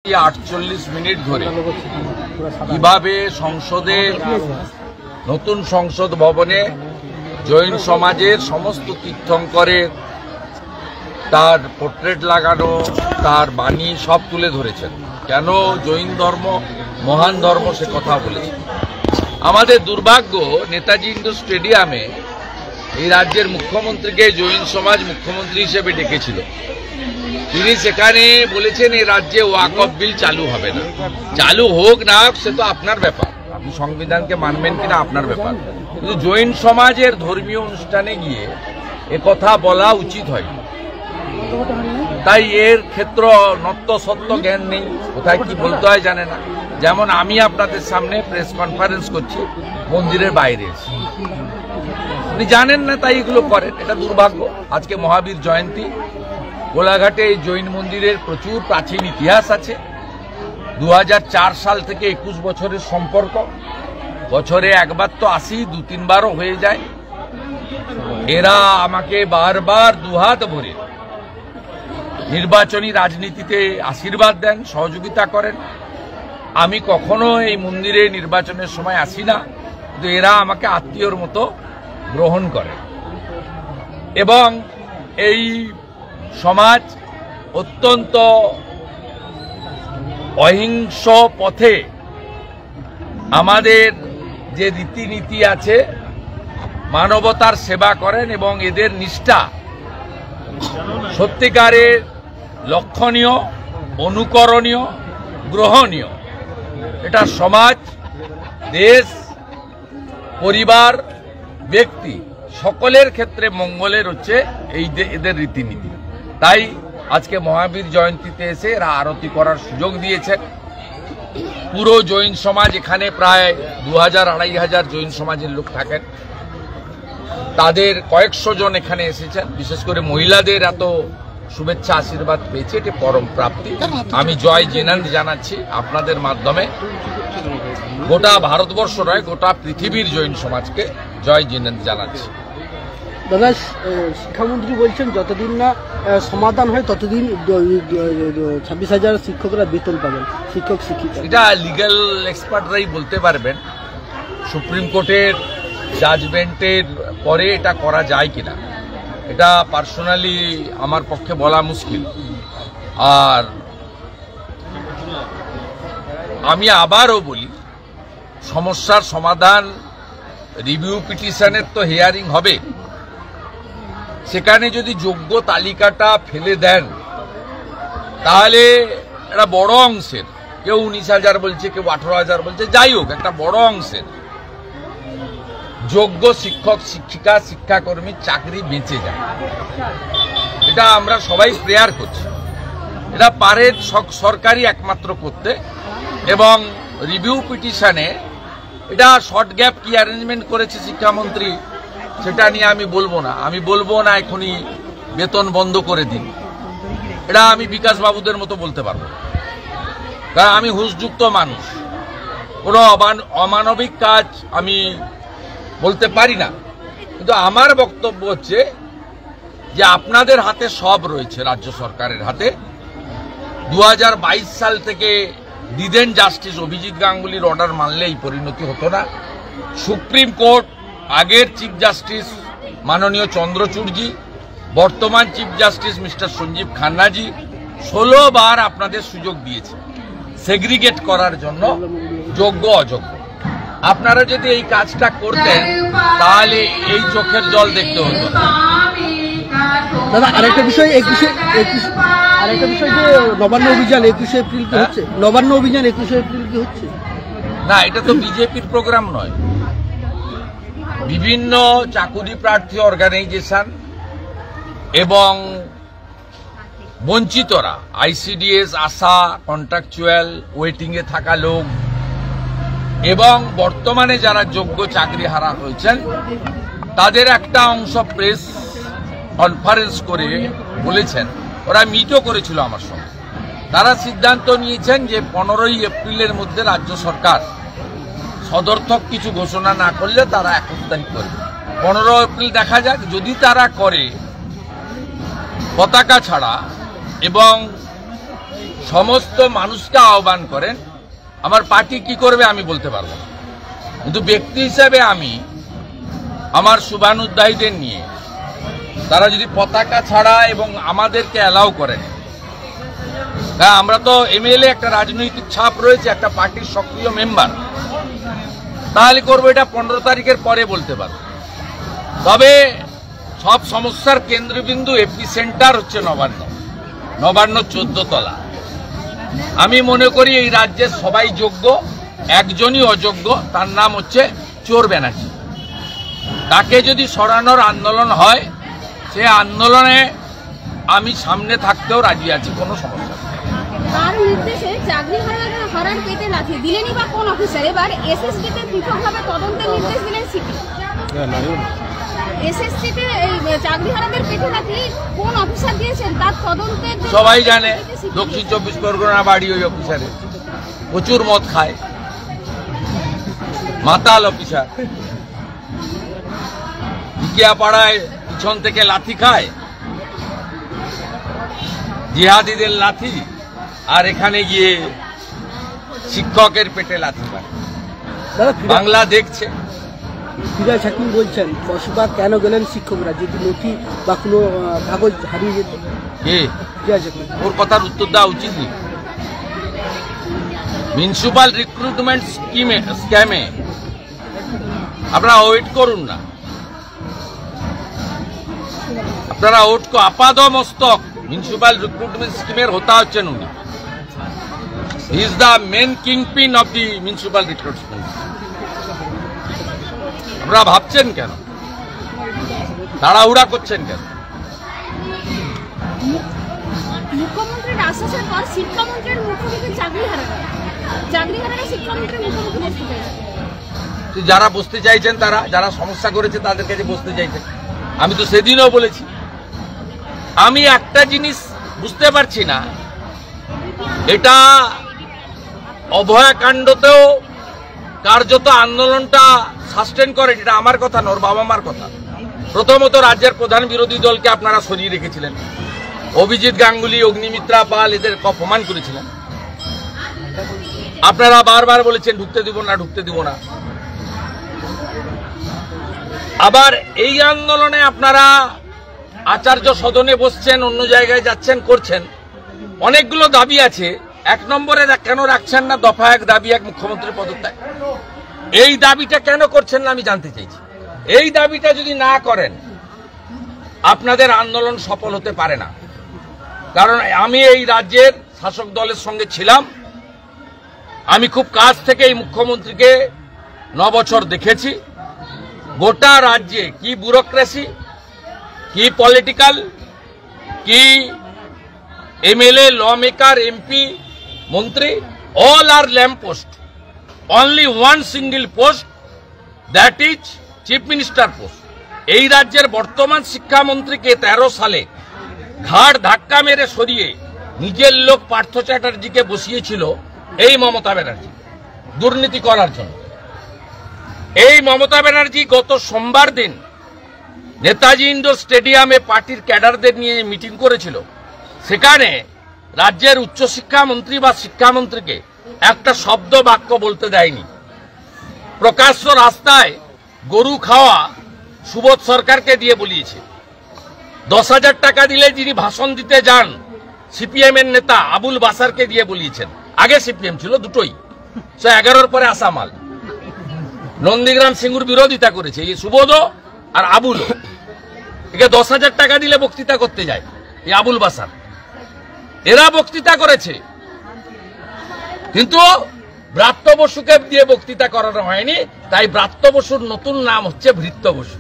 48 minute ধরে কিভাবে সংসদে নতুন সংসদ ভবনে জৈন সমাজের সমস্ত তীর্থঙ্করের তার পোর্ট্রেট লাগানো, তার বাণী সব তুলে ধরেছেন। কেন জৈন ধর্ম মহান ধর্ম সে কথা বলেছেন। আমাদের দুর্ভাগ্য, নেতাজি ইন্ডোর স্টেডিয়ামে এই রাজ্যের মুখ্যমন্ত্রীকে জৈন সমাজ মুখ্যমন্ত্রী হিসেবে ডেকেছিল। তিনি সেখানে বলেছেন এই রাজ্যে ওয়াকফ বিল চালু হবে না। চালু হোক না হোক সে তো আপনার ব্যাপার, আপনি সংবিধানকে মানবেন কিনা আপনার ব্যাপার, কিন্তু জৈন সমাজের ধর্মীয় অনুষ্ঠানে গিয়ে একথা বলা উচিত হয়। তাই এর ক্ষেত্র নত্য সত্য জ্ঞান নেই, কোথায় কি বলতে হয় জানে না। যেমন আমি আপনাদের সামনে প্রেস কনফারেন্স করছি মন্দিরের বাইরে এসে, আপনি জানেন না তাই এগুলো করেন, এটা দুর্ভাগ্য। আজকে মহাবীর জয়ন্তী, কোলাঘাটে এই জৈন মন্দিরের প্রচুর প্রাচীন ইতিহাস আছে। 2004 সাল থেকে 21 বছরের সম্পর্ক, বছরে একবার তো আসি, 2-3 বারও হয়ে যায়। এরা আমাকে বারবার দুহাত ভরে নির্বাচনী রাজনীতিতে আশীর্বাদ দেন, সহযোগিতা করেন। আমি কখনো এই মন্দিরে নির্বাচনের সময় আসি না, কিন্তু এরা আমাকে আত্মীয়র মতো গ্রহণ করে। এবং এই সমাজ অত্যন্ত অহিংস পথে আমাদের যে রীতিনীতি আছে, মানবতার সেবা করেন এবং এদের নিষ্ঠা সত্যিকারের লক্ষণীয়, অনুকরণীয়, গ্রহণীয়। এটা সমাজ, দেশ, পরিবার, ব্যক্তি সকলের ক্ষেত্রে মঙ্গলের হচ্ছে এই এদের রীতিনীতি। তাই আজকে মহাবীর জয়ন্তীতে এসে এরা আরতি করার সুযোগ দিয়েছেন। পুরো জৈন সমাজ, এখানে প্রায় 2000-2500 জৈন সমাজের লোক থাকেন, তাদের কয়েকশো জন এখানে এসেছেন। বিশেষ করে মহিলাদের এত শুভেচ্ছা আশীর্বাদ পেয়েছে, এটি পরম প্রাপ্তি। আমি জয় জিনেন্দ্র জানাচ্ছি আপনাদের মাধ্যমে গোটা ভারতবর্ষ নয়, গোটা পৃথিবীর জৈন সমাজকে জয় জিনেন্দ্র জানাচ্ছি। দাদা, শিক্ষামন্ত্রী বলছেন যতদিন না সমাধান হয় ততদিন 26,000 শিক্ষকরা বেতন পাবেন, শিক্ষক শিক্ষিকা। এটা লিগ্যাল এক্সপার্টরাই বলতে পারবেন। সুপ্রিম কোর্টের জাজমেন্টের পরে এটা করা যায় কিনা, এটা পার্সোনালি আমার পক্ষে বলা মুশকিল। আর আমি আবারও বলি, সমস্যার সমাধান, রিভিউ পিটিশনের তো হিয়ারিং হবে, সেখানে যদি যোগ্য তালিকাটা ফেলে দেন তাহলে একটা বড় অংশের, কেউ 19,000 বলছে, কেউ 18,000 বলছে, যাই হোক একটা বড় অংশের যোগ্য শিক্ষক শিক্ষিকা শিক্ষাকর্মীর চাকরি বেঁচে যায়। এটা আমরা সবাই প্রেয়ার করছি। এটা পারে সরকারই একমাত্র করতে। এবং রিভিউ পিটিশনে এটা শর্ট গ্যাপ কি অ্যারেঞ্জমেন্ট করেছে শিক্ষামন্ত্রী, সেটা নিয়ে আমি বলবো না এখনই বেতন বন্ধ করে দিন। এটা আমি বিকাশ বাবুদের মতো বলতে পারবো, কারণ আমি হুঁশযুক্ত মানুষ, কোনো অমানবিক কাজ আমি বলতে পারি না। কিন্তু আমার বক্তব্য হচ্ছে যে আপনাদের হাতে সব রয়েছে, রাজ্য সরকারের হাতে। 2022 সাল থেকে দিদেন জাস্টিস অভিজিৎ গাঙ্গুলির অর্ডার মানলে এই পরিণতি হতো না। সুপ্রিম কোর্ট, আগের চিফ জাস্টিস মাননীয় চন্দ্রচূড়জি, বর্তমান চিফ জাস্টিস মিস্টার সঞ্জীব খান্নাজি 16 বার আপনাদের সুযোগ দিয়েছে সেগ্রিগেট করার জন্য যোগ্য অযোগ্য। আপনারা যদি এই কাজটা করতেন তাহলে এই চোখের জল দেখতে হতো। দাদা, আরেকটা বিষয়, যে নবান্ন অভিযান 21 এপ্রিল কি হচ্ছে? নবান্ন অভিযান 21 এপ্রিল কি হচ্ছে? না, এটা তো বিজেপির প্রোগ্রাম নয়। বিভিন্ন চাকুরি প্রার্থী অর্গানাইজেশন এবং বঞ্চিতরা, ICDS, আশা, কন্ট্রাকচুয়াল, ওয়েটিংয়ে থাকা লোক এবং বর্তমানে যারা যোগ্য চাকরি হারা হয়েছেন, তাদের একটা অংশ প্রেস কনফারেন্স করে বলেছেন, ওরা মিটও করেছিল আমার সঙ্গে, তারা সিদ্ধান্ত নিয়েছেন যে 15ই এপ্রিলের মধ্যে রাজ্য সরকার সদর্থক কিছু ঘোষণা না করলে তারা 21 তারিখ করবে। 15 এপ্রিল দেখা যাক, যদি তারা করে পতাকা ছাড়া এবং সমস্ত মানুষকে আহ্বান করেন, আমার পার্টি কি করবে আমি বলতে পারবো না, কিন্তু ব্যক্তি হিসাবে আমি আমার শুভানুধ্যায়ীদের নিয়ে তারা যদি পতাকা ছাড়া এবং আমাদেরকে অ্যালাউ করেন, আমরা তো এমএলএ, একটা রাজনৈতিক ছাপ রয়েছে, একটা পার্টির সক্রিয় মেম্বার, তাহলে করবো। এটা 15 তারিখের পরে বলতে পারবো। তবে সব সমস্যার কেন্দ্রবিন্দু এপি সেন্টার হচ্ছে নবান্ন। নবান্ন 14 তলা। আমি মনে করি এই রাজ্যের সবাই যোগ্য, একজনই অযোগ্য, তার নাম হচ্ছে চোর ব্যানার্জি। তাকে যদি সরানোর আন্দোলন হয়, সে আন্দোলনে আমি সামনে থাকতেও রাজি আছি, কোনো সমস্যা নেই। তার নির্দেশে চাকরি হারার পেটে লাথি দিলেনই বা কোন অফিসার? এবার এসএসসিতে পৃথকভাবে তদন্তের নির্দেশ দিলেন সিপি। এসএসসিতে এই চাকরি হারাদের পেটে লাথি কোন অফিসার দিয়েছেন তার তদন্তের সবাই জানে। দক্ষিণ 24 পরগনা বাড়ি ওই অফিসারের, প্রচুর মদ খায়, মাতাল অফিসার। পাড়ায় পিছন থেকে লাথি খায়, জিহাদিদের লাথি, আর এখানে গিয়ে শিক্ষকের পেটে লাথি খায়। বাংলা দেখছে। ফিরাজ হাকিম বলছেন, কসবা কেন গেলেন শিক্ষকরা যদি নথি বা কোনো কাগজ হারিয়ে যেত? ফিরাজ হাকিম ওর কথার উত্তর দেওয়া উচিত নেই। মিউনিসিপাল রিক্রুটমেন্ট স্ক্যামে আপনারা ওয়েট করুন না, আপনারা ওট কো আপাদ মস্তক মিউনিসিপাল রিক্রুটমেন্ট স্কিমের হতা হচ্ছেন উনি। He is the main kingpin of the municipal recruitment. আপনারা ভাবছেন কেন, তাড়াহুড়া করছেন কেন? মুখ্যমন্ত্রীর আশ্বাসের পর শিক্ষামন্ত্রীর মুখোমুখি চাকরি হারারা শিক্ষামন্ত্রীর মুখোমুখি বসতে চাইছেন। যারা বসতে চাইছেন, তারা যারা সমস্যা করেছে তাদের কাছে বসতে চাইছেন। আমি তো সেদিনও বলেছি, আমি একটা জিনিস বুঝতে পারছি না, এটা অভয়াকাণ্ডতেও কার্যত আন্দোলনটা সাস্টেন করে, এটা আমার কথা না, ওর বাবা মার কথা। প্রথমত রাজ্যের প্রধান বিরোধী দলকে আপনারা সরিয়ে রেখেছিলেন, অভিজিৎ গাঙ্গুলি, অগ্নিমিত্রা পাল এদের অপমান করেছিলেন। আপনারা বারবার বলেছেন ঢুকতে দিব না, ঢুকতে দিব না। আবার এই আন্দোলনে আপনারা আচার্য সদনে বসছেন, অন্য জায়গায় যাচ্ছেন, করছেন। অনেকগুলো দাবি আছে, 1 নম্বরে কেন রাখছেন না দফা 1 দাবি 1 মুখ্যমন্ত্রীর পদত্যাগ? এই দাবিটা কেন করছেন না আমি জানতে চাইছি। এই দাবিটা যদি না করেন, আপনাদের আন্দোলন সফল হতে পারে না। কারণ আমি এই রাজ্যের শাসক দলের সঙ্গে ছিলাম, আমি খুব কাছ থেকে এই মুখ্যমন্ত্রীকে 9 বছর দেখেছি। গোটা রাজ্যে কি ব্যুরোক্রেসি, কি পলিটিক্যাল, কি এমএলএ, ল মেকার, এমপি, মন্ত্রী, all are lamp post. Only 1 single post, that is chief minister post. এই রাজ্যের বর্তমান শিক্ষামন্ত্রীকে 13 সালে ঘাড় ধাক্কা মেরে সরিয়ে নিজের লোক পার্থ চ্যাটার্জিকে বসিয়েছিল এই মমতা ব্যানার্জি, দুর্নীতি করার জন্য। এই মমতা ব্যানার্জি গত সোমবার দিন নেতাজি ইন্ডোর স্টেডিয়ামে পার্টির ক্যাডারদের নিয়ে মিটিং করেছিল। সেখানে রাজ্যের উচ্চশিক্ষামন্ত্রী বা শিক্ষামন্ত্রীকে একটা শব্দ বাক্য বলতে দেয়নি। প্রকাশ্য রাস্তায় গরু খাওয়া সুবোধ সরকারকে দিয়ে বলিয়েছে। 10,000 টাকা দিলে যিনি ভাষণ দিতে যান সিপিএম এর নেতা আবুল বাসারকে দিয়ে বলিয়েছেন। আগে সিপিএম ছিল, দুটোই 11-র পরে আসা মাল। নন্দীগ্রাম সিঙ্গুর বিরোধিতা করেছে এই সুবোধও আর আবুলও। একে 10,000 টাকা দিলে বক্তৃতা করতে যায় এই আবুল বাসার। এরা বক্তৃতা করেছে, কিন্তু ব্রাত্য বসুকে দিয়ে বক্তৃতা করানো হয়নি। তাই ব্রাত্য বসুর নতুন নাম হচ্ছে ভৃত্য বসু।